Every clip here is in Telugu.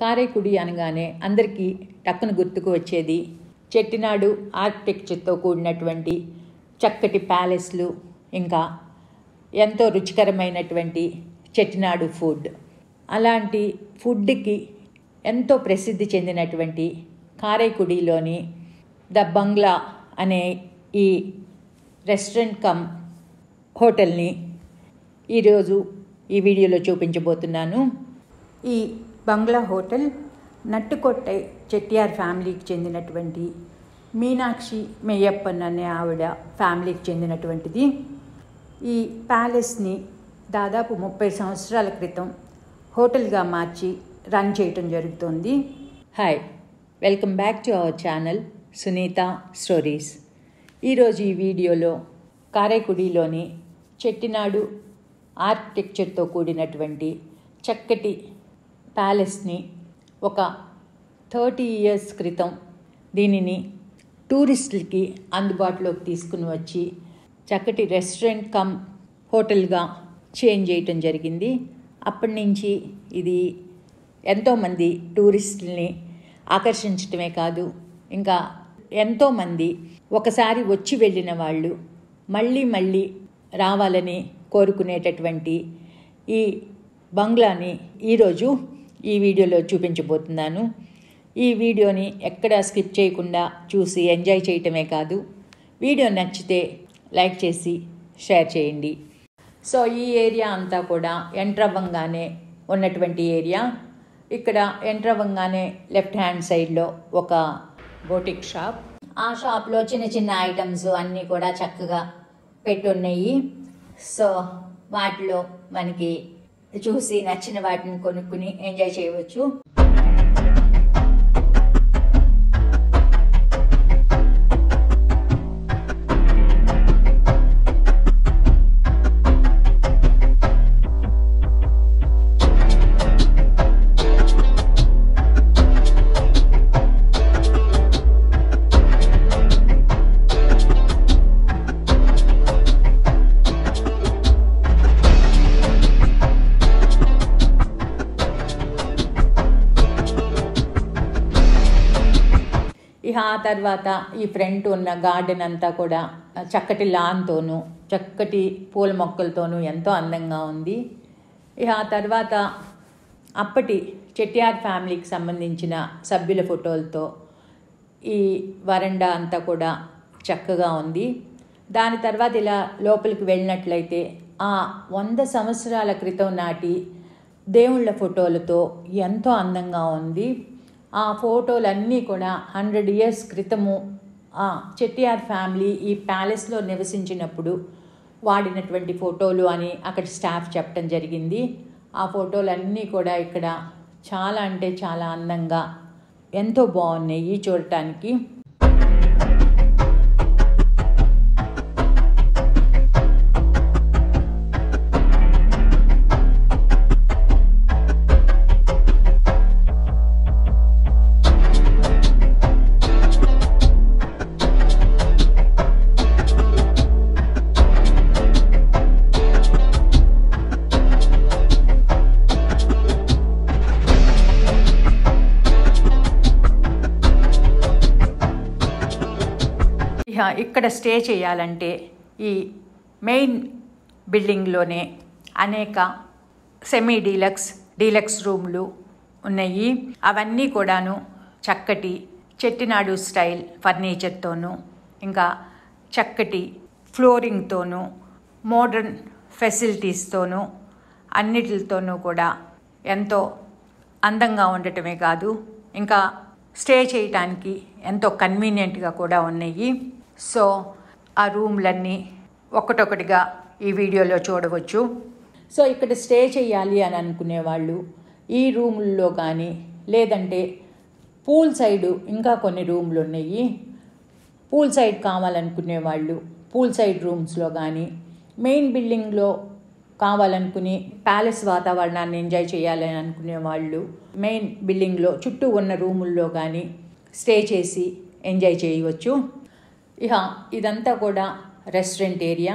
కారైకుడి అనగానే అందరికీ టక్కున గుర్తుకు వచ్చేది చెట్టినాడు ఆర్కిటెక్చర్తో కూడినటువంటి చక్కటి ప్యాలెస్లు, ఇంకా ఎంతో రుచికరమైనటువంటి చెట్టినాడు ఫుడ్. అలాంటి ఫుడ్కి ఎంతో ప్రసిద్ధి చెందినటువంటి కారైకుడిలోని ద బంగ్లా అనే ఈ రెస్టారెంట్ కమ్ హోటల్ని ఈరోజు ఈ వీడియోలో చూపించబోతున్నాను. ఈ బంగ్లా హోటల్ నట్టుకొట్టై చెట్టియార్ ఫ్యామిలీకి చెందినటువంటి మీనాక్షి మెయ్యప్పన్ అనే ఆవిడ ఫ్యామిలీకి చెందినటువంటిది. ఈ ప్యాలెస్ని దాదాపు 30 సంవత్సరాల క్రితం హోటల్గా మార్చి రన్ చేయటం జరుగుతుంది. Hi, welcome back to our channel Sunitha stories. ఈరోజు ఈ వీడియోలో కారైకుడిలోని చెట్టినాడు ఆర్కిటెక్చర్తో కూడినటువంటి చక్కటి ప్యాలెస్ని ఒక 30 years క్రితం దీనిని టూరిస్టులకి అందుబాటులోకి తీసుకుని వచ్చి చక్కటి రెస్టారెంట్ కమ్ హోటల్గా చేంజ్ చేయటం జరిగింది. అప్పటి నుంచి ఇది ఎంతోమంది టూరిస్టుల్ని ఆకర్షించటమే కాదు, ఇంకా ఎంతోమంది ఒకసారి వచ్చి వెళ్ళిన వాళ్ళు మళ్ళీ మళ్ళీ రావాలని కోరుకునేటటువంటి ఈ బంగ్లాని ఈరోజు ఈ వీడియోలో చూపించబోతున్నాను. ఈ వీడియోని ఎక్కడా స్కిప్ చేయకుండా చూసి ఎంజాయ్ చేయటమే కాదు, వీడియో నచ్చితే లైక్ చేసి షేర్ చేయండి. సో ఈ ఏరియా అంతా కూడా ఎంటర్ అవ్వంగానే ఉన్నటువంటి ఏరియా. ఇక్కడ ఎంటర్ అవ్వంగానే లెఫ్ట్ హ్యాండ్ సైడ్లో ఒక బోటిక్ షాప్. ఆ షాప్లో చిన్న చిన్న ఐటమ్స్ అన్నీ కూడా చక్కగా పెట్టున్నాయి. సో వాటిలో మనకి చూసి నచ్చిన వాటిని కొనుక్కుని ఎంజాయ్ చేయవచ్చు. ఆ తర్వాత ఈ ఫ్రంట్ ఉన్న గార్డెన్ అంతా కూడా చక్కటి లాన్తోనూ చక్కటి పూల మొక్కలతోనూ ఎంతో అందంగా ఉంది. ఆ తర్వాత అప్పటి చెట్టియార్ ఫ్యామిలీకి సంబంధించిన సభ్యుల ఫోటోలతో ఈ వరండా అంతా కూడా చక్కగా ఉంది. దాని తర్వాత ఇలా లోపలికి వెళ్ళినట్లయితే ఆ 100 సంవత్సరాల క్రితం నాటి దేవుళ్ళ ఫోటోలతో ఎంతో అందంగా ఉంది. ఆ ఫోటోలన్నీ కూడా 100 years క్రితము చెట్టియార్ ఫ్యామిలీ ఈ ప్యాలెస్లో నివసించినప్పుడు వాడినటువంటి ఫోటోలు అని అక్కడ స్టాఫ్ చెప్పడం జరిగింది. ఆ ఫోటోలన్నీ కూడా ఇక్కడ చాలా అంటే చాలా అందంగా ఎంతో బాగున్నాయి చూడటానికి. ఇక్కడ స్టే చేయాలంటే ఈ మెయిన్ బిల్డింగ్లోనే అనేక సెమీ డీలక్స్ రూమ్లు ఉన్నాయి. అవన్నీ కూడాను చక్కటి చెట్టినాడు స్టైల్ ఫర్నిచర్తోనూ, ఇంకా చక్కటి ఫ్లోరింగ్తోనూ, మోడర్న్ ఫెసిలిటీస్తోనూ అన్నిటితోనూ కూడా ఎంతో అందంగా ఉండటమే కాదు, ఇంకా స్టే చేయటానికి ఎంతో కన్వీనియంట్గా కూడా ఉన్నాయి. సో ఆ రూమ్లన్నీ ఒక్కటొక్కటిగా ఈ వీడియోలో చూడవచ్చు. సో ఇక్కడ స్టే చేయాలి అని అనుకునే వాళ్ళు ఈ రూముల్లో కానీ, లేదంటే పూల్ సైడు ఇంకా కొన్ని రూమ్లు ఉన్నాయి. పూల్ సైడ్ కావాలనుకునే వాళ్ళు పూల్ సైడ్ రూమ్స్లో కానీ, మెయిన్ బిల్డింగ్లో కావాలనుకుని ప్యాలెస్ వాతావరణాన్ని ఎంజాయ్ చేయాలని అనుకునే వాళ్ళు మెయిన్ బిల్డింగ్లో చుట్టూ ఉన్న రూముల్లో కానీ స్టే చేసి ఎంజాయ్ చేయవచ్చు. ఇదంతా కూడా రెస్టారెంట్ ఏరియా.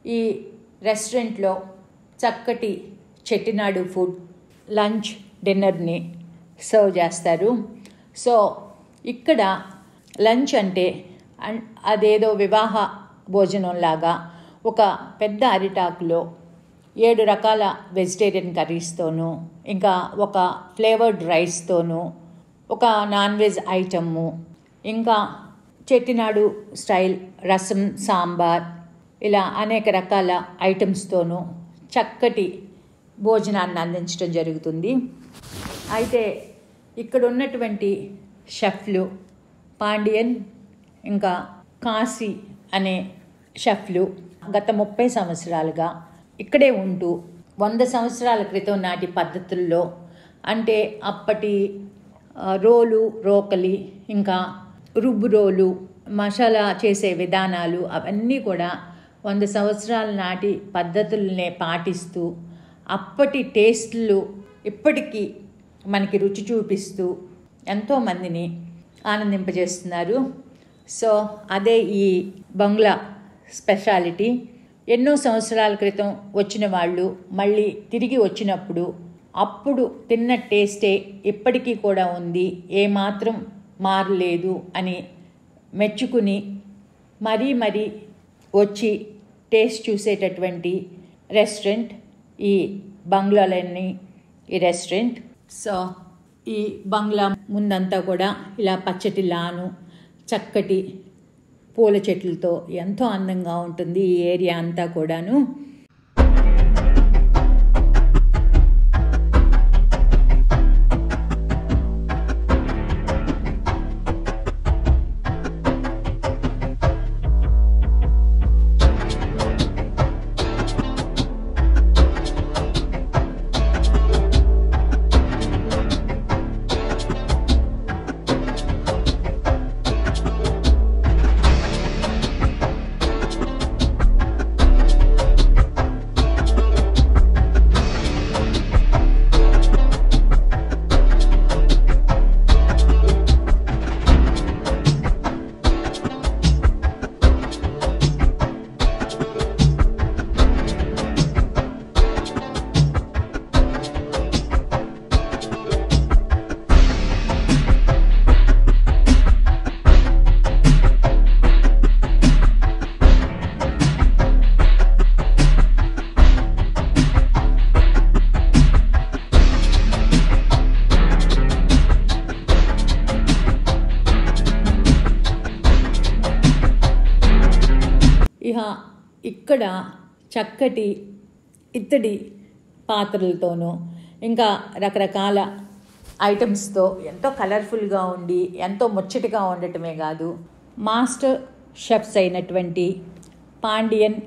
ఈ రెస్టారెంట్లో చక్కటి చెట్టినాడు ఫుడ్, లంచ్, డిన్నర్ని సర్వ్ చేస్తారు. సో ఇక్కడ లంచ్ అంటే అదేదో వివాహ భోజనంలాగా ఒక పెద్ద అరిటాకులో 7 రకాల వెజిటేరియన్ కర్రీస్తోనూ, ఇంకా ఒక ఫ్లేవర్డ్ రైస్తోనూ, ఒక నాన్ వెజ్ ఐటము, ఇంకా చెట్టినాడు స్టైల్ రసం, సాంబార్, ఇలా అనేక రకాల ఐటమ్స్తోనూ చక్కటి భోజనాన్ని అందించడం జరుగుతుంది. అయితే ఇక్కడ ఉన్నటువంటి షెఫ్లు పాండియన్ ఇంకా కాశీ అనే షెఫ్లు గత 30 సంవత్సరాలుగా ఇక్కడే ఉంటూ 100 సంవత్సరాల క్రితం నాటి పద్ధతుల్లో, అంటే అప్పటి రోకలి, ఇంకా రుబ్బు రోలు, మసాలా చేసే విధానాలు అవన్నీ కూడా 100 సంవత్సరాల నాటి పద్ధతులనే పాటిస్తూ అప్పటి టేస్ట్లు ఇప్పటికీ మనకి రుచి చూపిస్తూ ఎంతోమందిని ఆనందింపజేస్తున్నారు. సో అదే ఈ బంగ్లా స్పెషాలిటీ. ఎన్నో సంవత్సరాల క్రితం వచ్చిన వాళ్ళు మళ్ళీ తిరిగి వచ్చినప్పుడు అప్పుడు తిన్న టేస్టే ఇప్పటికీ కూడా ఉంది, ఏమాత్రం మారలేదు అని మెచ్చుకుని మరీ వచ్చి టేస్ట్ చూసేటటువంటి రెస్టారెంట్ ఈ బంగ్లాలోని ఈ రెస్టారెంట్. సో ఈ బంగ్లా ముందంతా కూడా ఇలా పచ్చటి లాను, చక్కటి పూల చెట్లతో ఎంతో అందంగా ఉంటుంది ఈ ఏరియా అంతా కూడాను. ఇక్కడ చక్కటి ఇత్తడి పాత్రలతోనూ ఇంకా రకరకాల ఐటమ్స్తో ఎంతో కలర్ఫుల్గా ఉండి ఎంతో ముచ్చటగా ఉండటమే కాదు, మాస్టర్ షెఫ్స్ అయినటువంటి పాండియన్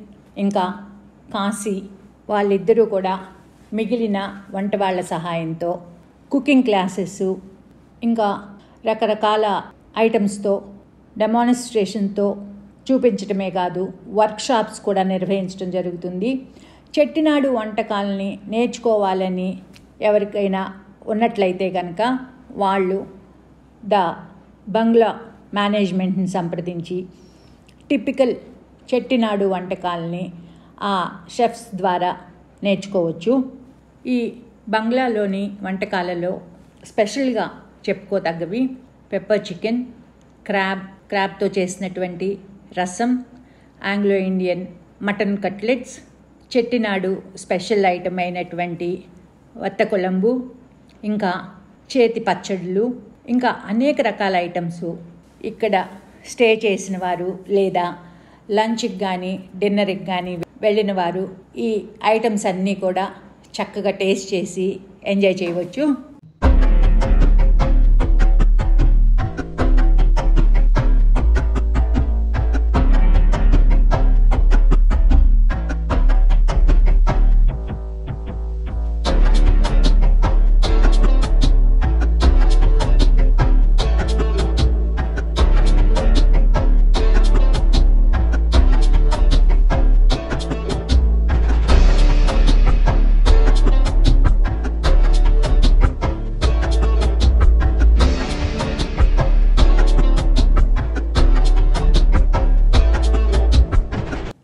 ఇంకా కాశీ వాళ్ళిద్దరూ కూడా మిగిలిన వంట వాళ్ళ సహాయంతో కుకింగ్ క్లాసెస్ ఇంకా రకరకాల ఐటమ్స్తో డెమాన్స్ట్రేషన్తో చూపించటమే కాదు, వర్క్షాప్స్ కూడా నిర్వహించడం జరుగుతుంది. చెట్టినాడు వంటకాలని నేర్చుకోవాలని ఎవరికైనా ఉన్నట్లయితే కనుక వాళ్ళు బంగ్లా మేనేజ్మెంట్ని సంప్రదించి టిపికల్ చెట్టినాడు వంటకాలని ఆ షెఫ్స్ ద్వారా నేర్చుకోవచ్చు. ఈ బంగ్లాలోని వంటకాలలో స్పెషల్గా చెప్పుకోదగ్గవి పెప్పర్ చికెన్, క్రాబ్తో చేసినటువంటి రసం, Anglo Indian mutton cutlets, Chettinad special item అయినటువంటి వత్తకొలంబు, ఇంకా చేతి పచ్చళ్ళు, ఇంకా అనేక రకాల ఐటమ్స్. ఇక్కడ స్టే చేసిన వారు లేదా లంచ్కి కానీ డిన్నర్కి కానీ వెళ్ళిన వారు ఈ ఐటమ్స్ అన్నీ కూడా చక్కగా టేస్ట్ చేసి ఎంజాయ్ చేయవచ్చు.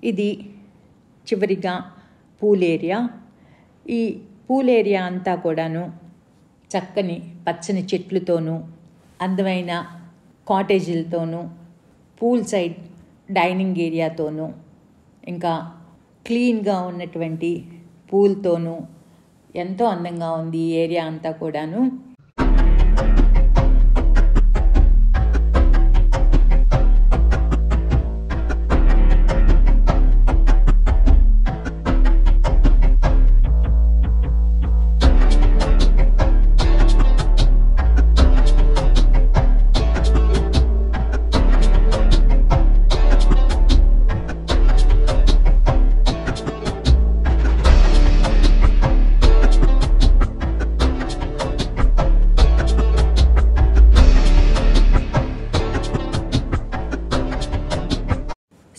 ఇది చివరిగా పూల్ ఏరియా. ఈ పూల్ ఏరియా అంతా కూడాను చక్కని పచ్చని చెట్లతోనూ అందమైన కాటేజీలతోనూ పూల్ సైడ్ డైనింగ్ ఏరియాతోనూ ఇంకా క్లీన్గా ఉన్నటువంటి పూల్తోనూ ఎంతో అందంగా ఉంది ఈ ఏరియా అంతా కూడాను.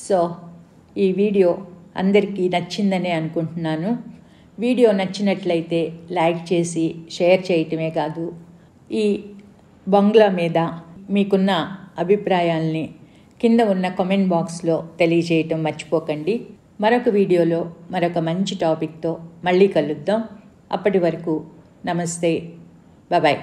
సో ఈ వీడియో అందరికీ నచ్చిందనే అనుకుంటున్నాను. వీడియో నచ్చినట్లయితే లైక్ చేసి షేర్ చేయటమే కాదు, ఈ బంగ్లా మీద మీకున్న అభిప్రాయాల్ని కింద ఉన్న కామెంట్ బాక్స్లో తెలియజేయటం మర్చిపోకండి. మరొక వీడియోలో మరొక మంచి టాపిక్తో మళ్ళీ కలుద్దాం. అప్పటి వరకు నమస్తే, బాయ్.